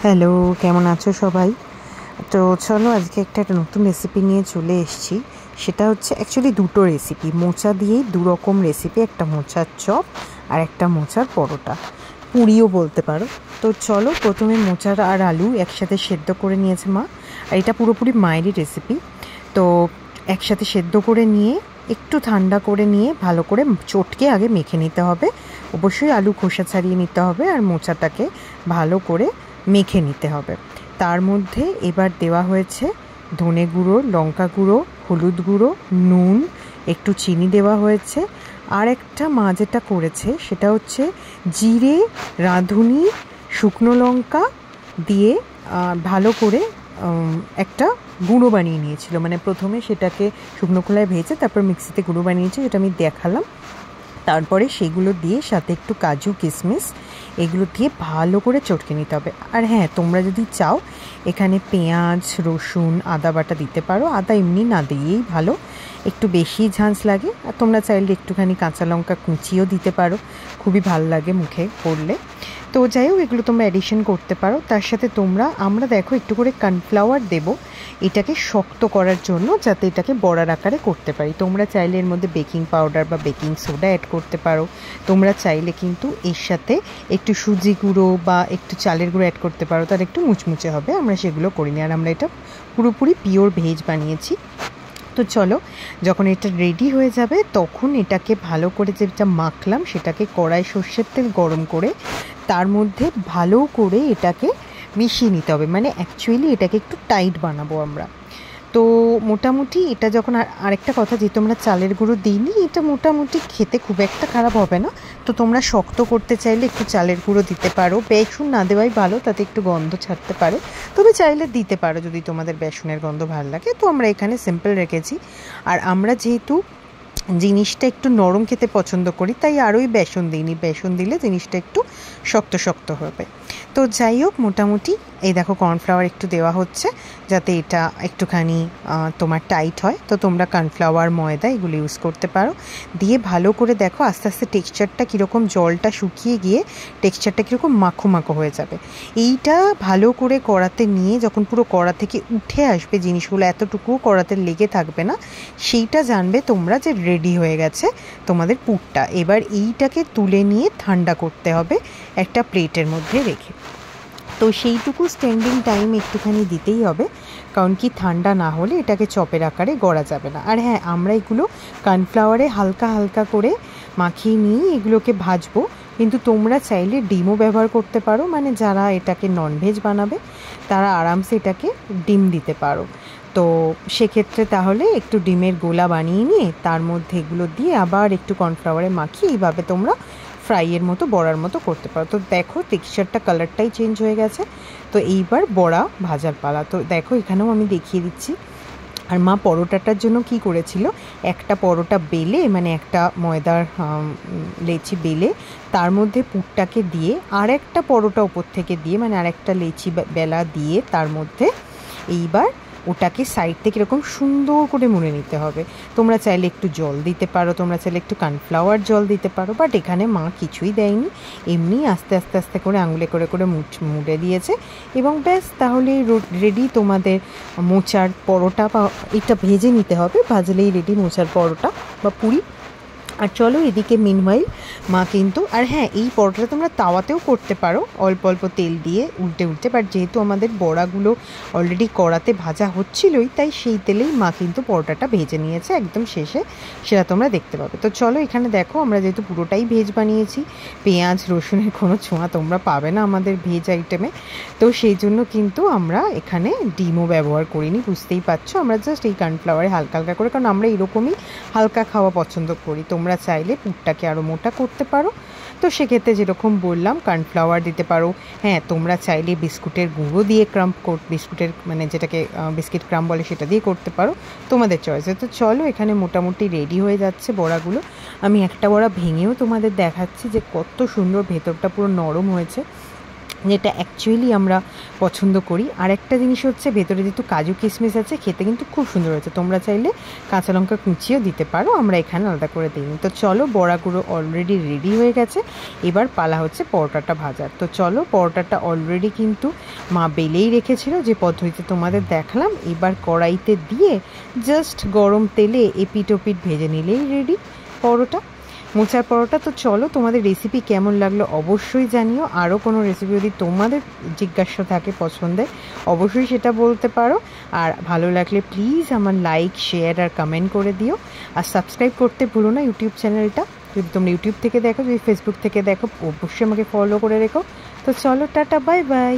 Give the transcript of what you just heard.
Hello, কেমন আছো সবাই? তো চলো আজকে একটা নতুন রেসিপি নিয়ে চলে এসেছি। সেটা হচ্ছে অ্যাকচুয়ালি দুটো রেসিপি, মোচা দিয়েই দুরকম রেসিপি, একটা মোচার চপ আর একটা মোচার পরোটা, পুরিও বলতে পারো। তো চলো, প্রথমে মোচার আর আলু একসাথে সেদ্ধ করে নিয়েছে মা, আর এটা পুরোপুরি মায়েরই রেসিপি। তো একসাথে সেদ্ধ করে নিয়ে একটু ঠান্ডা করে নিয়ে ভালো করে চটকে আগে মেখে নিতে হবে। অবশ্যই আলু খোসা ছাড়িয়ে নিতে হবে আর মোচাটাকে ভালো করে মেখে নিতে হবে। তার মধ্যে এবার দেওয়া হয়েছে ধনে গুঁড়ো, লঙ্কা গুঁড়ো, হলুদ গুঁড়ো, নুন, একটু চিনি দেওয়া হয়েছে। আর একটা মা যেটা করেছে সেটা হচ্ছে জিরে, রাঁধুনি, শুকনো লঙ্কা দিয়ে ভালো করে একটা গুঁড়ো বানিয়ে নিয়েছিল। মানে প্রথমে সেটাকে শুকনো খোলায় ভেজে তারপর মিক্সিতে গুঁড়ো বানিয়েছে, যেটা আমি দেখালাম। তারপরে সেগুলো দিয়ে সাথে একটু কাজু, কিশমিশ এগুলো দিয়ে ভালো করে চটকে নিতে হবে। আর হ্যাঁ, তোমরা যদি চাও এখানে পেঁয়াজ, রসুন, আদা বাটা দিতে পারো। আদা এমনি না দিয়েই ভালো, একটু বেশি ঝাঁঝ লাগে। আর তোমরা চাইলে একটুখানি কাঁচা লঙ্কা কুচিও দিতে পারো, খুবই ভাল লাগে মুখে পড়লে। তো যাই হোক, এগুলো তোমরা অ্যাডিশন করতে পারো। তার সাথে আমরা দেখো একটু করে কর্নফ্লাওয়ার দেবো এটাকে শক্ত করার জন্য, যাতে এটাকে বড়ার আকারে করতে পারি। তোমরা চাইলে এর মধ্যে বেকিং পাউডার বা বেকিং সোডা অ্যাড করতে পারো। তোমরা চাইলে কিন্তু এর সাথে একটু সুজি গুঁড়ো বা একটু চালের গুঁড়ো অ্যাড করতে পারো, তার একটু মুচমুচে হবে। আমরা সেগুলো করিনি, আর আমরা এটা পুরোপুরি পিওর ভেজ বানিয়েছি। তো চলো, যখন এটা রেডি হয়ে যাবে তখন এটাকে ভালো করে যেটা মাখলাম সেটাকে কড়াই সর্ষের তেল গরম করে তার মধ্যে ভালো করে এটাকে মিশিয়ে নিতে হবে। মানে অ্যাকচুয়ালি এটাকে একটু টাইট বানাবো আমরা। তো মোটামুটি এটা যখন আরেকটা কথা, যে তোমরা চালের গুঁড়ো দিইনি, এটা মোটামুটি খেতে খুব একটা খারাপ হবে না। তো তোমরা শক্ত করতে চাইলে একটু চালের গুঁড়ো দিতে পারো। বেসন না দেওয়াই ভালো, তাতে একটু গন্ধ ছাড়তে পারে, তবে চাইলে দিতে পারো যদি তোমাদের বেসনের গন্ধ ভালো লাগে। তো আমরা এখানে সিম্পল রেখেছি। আর আমরা যেহেতু জিনিসটা একটু নরম খেতে পছন্দ করি, তাই আরোই বেসন দিইনি। বেসন দিলে জিনিসটা একটু শক্ত শক্ত হবে। তো যাই হোক, মোটামুটি এই দেখো কর্নফ্লাওয়ার একটু দেওয়া হচ্ছে যাতে এটা একটুখানি তোমার টাইট হয়। তো তোমরা কর্নফ্লাওয়ার, ময়দা এগুলো ইউজ করতে পারো। দিয়ে ভালো করে দেখো আস্তে আস্তে টেক্সচারটা কীরকম, জলটা শুকিয়ে গিয়ে টেক্সচারটা কীরকম মাখো মাখো হয়ে যাবে। এইটা ভালো করে কড়াতে নিয়ে যখন পুরো কড়া থেকে উঠে আসবে জিনিসগুলো, এতটুকুও কড়াতে লেগে থাকবে না, সেইটা জানবে তোমরা যে রেডি হয়ে গেছে তোমাদের পুরটা। এবার এইটাকে তুলে নিয়ে ঠান্ডা করতে হবে একটা প্লেটের মধ্যে রেখে। তো সেইটুকু স্ট্যান্ডিং টাইম একটুখানি দিতেই হবে, কারণ কি ঠান্ডা না হলে এটাকে চপের আকারে গড়া যাবে না। আর হ্যাঁ, আমরা এগুলো কর্নফ্লাওয়ারে হালকা হালকা করে মাখিয়ে নিয়ে এগুলোকে ভাজবো। কিন্তু তোমরা চাইলে ডিমও ব্যবহার করতে পারো, মানে যারা এটাকে ননভেজ বানাবে তারা আরামসে এটাকে ডিম দিতে পারো। তো সেক্ষেত্রে তাহলে একটু ডিমের গোলা বানিয়ে নিয়ে তার মধ্যে এগুলো দিয়ে আবার একটু কর্নফ্লাওয়ারে মাখিয়ে এইভাবে তোমরা ফ্রাইয়ের মতো, বড়ার মতো করতে পারো। তো দেখো টেক্সচারটা, কালারটাই চেঞ্জ হয়ে গেছে। তো এইবার বড়া ভাজার পালা। তো দেখো এখানেও আমি দেখিয়ে দিচ্ছি। আর মা পরোটাটার জন্য কি করেছিল, একটা পরোটা বেলে, মানে একটা ময়দার লেচি বেলে তার মধ্যে পুরটাকে দিয়ে আর একটা পরোটা ওপর থেকে দিয়ে, মানে আর একটা লেচি বেলা দিয়ে তার মধ্যে এইবার ওটাকে সাইড থেকে এরকম সুন্দর করে মুড়ে নিতে হবে। তোমরা চাইলে একটু জল দিতে পারো, তোমরা চাইলে একটু কর্নফ্লাওয়ার জল দিতে পারো, বাট এখানে মা কিছুই দেয়নি, এমনি আস্তে আস্তে আস্তে করে আঙুলে করে করে মুড়ে দিয়েছে। এবং ব্যাস, তাহলে রেডি তোমাদের মোচার পরোটা। বা এটা ভেজে নিতে হবে, ভাজলেই রেডি মোচার পরোটা বা পুরি। আর চলো এদিকে মিনওয়াইল মা কিন্তু, আর হ্যাঁ, এই পরোটাটা তোমরা তাওয়াতেও করতে পারো অল্প অল্প তেল দিয়ে উল্টে উল্টে, বাট যেহেতু আমাদের বড়াগুলো অলরেডি কড়াতে ভাজা হচ্ছিলই, তাই সেই তেলেই মা কিন্তু পরোটাটা ভেজে নিয়েছে একদম শেষে, সেটা তোমরা দেখতে পাবে। তো চলো এখানে দেখো, আমরা যেহেতু পুরোটাই ভেজ বানিয়েছি, পেঁয়াজ রসুনের কোনো ছোঁয়া তোমরা পাবে না আমাদের ভেজ আইটেমে। তো সেই জন্য কিন্তু আমরা এখানে ডিমও ব্যবহার করিনি, বুঝতেই পারছো। আমরা জাস্ট এই কর্নফ্লাওয়ারে হালকা হালকা করে, কারণ আমরা এরকমই হালকা খাওয়া পছন্দ করি। তোমরা চাইলে পুরটাকে আরও মোটা করতে পারো, তো সেক্ষেত্রে যেরকম বললাম কর্নফ্লাওয়ার দিতে পারো। হ্যাঁ, তোমরা চাইলে বিস্কুটের গুঁড়ো দিয়ে বিস্কুটের মানে যেটাকে বিস্কিট ক্রাম্ব বলে সেটা দিয়ে করতে পারো, তোমাদের চয়েসে। তো চলো এখানে মোটামুটি রেডি হয়ে যাচ্ছে বড়াগুলো। আমি একটা বড়া ভেঙেও তোমাদের দেখাচ্ছি যে কত সুন্দর ভেতরটা পুরো নরম হয়েছে। যেটা অ্যাকচুয়ালি আমরা পছন্দ করি। আর একটা জিনিস হচ্ছে ভেতরে যেহেতু কাজু কিশমিশ আছে, খেতে কিন্তু খুব সুন্দর হয়েছে। তোমরা চাইলে কাঁচা লঙ্কা কুচিয়েও দিতে পারো, আমরা এখানে আলাদা করে দিইনি। তো চলো, বড়াগুলো অলরেডি রেডি হয়ে গেছে, এবার পালা হচ্ছে পরোটাটা ভাজার। তো চলো, পরোটাটা অলরেডি কিন্তু মা বেলেই রেখেছিল যে পদ্ধতিতে তোমাদের দেখালাম। এবার কড়াইতে দিয়ে জাস্ট গরম তেলে এপিট ওপিট ভেজে নিলেই রেডি পরোটা, মোচার পরোটা। তো চলো, তোমাদের রেসিপি কেমন লাগলো অবশ্যই জানিও। আরও কোনো রেসিপি যদি তোমাদের জিজ্ঞাসা থাকে পছন্দের, অবশ্যই সেটা বলতে পারো। আর ভালো লাগলে প্লিজ আমার লাইক, শেয়ার আর কমেন্ট করে দিও। আর সাবস্ক্রাইব করতে ভুলো না ইউটিউব চ্যানেলটা। যদি তোমরা ইউটিউব থেকে দেখো, যদি ফেসবুক থেকে দেখো, অবশ্যই আমাকে ফলো করে রেখো। তো চলো, টাটা, বাই বাই।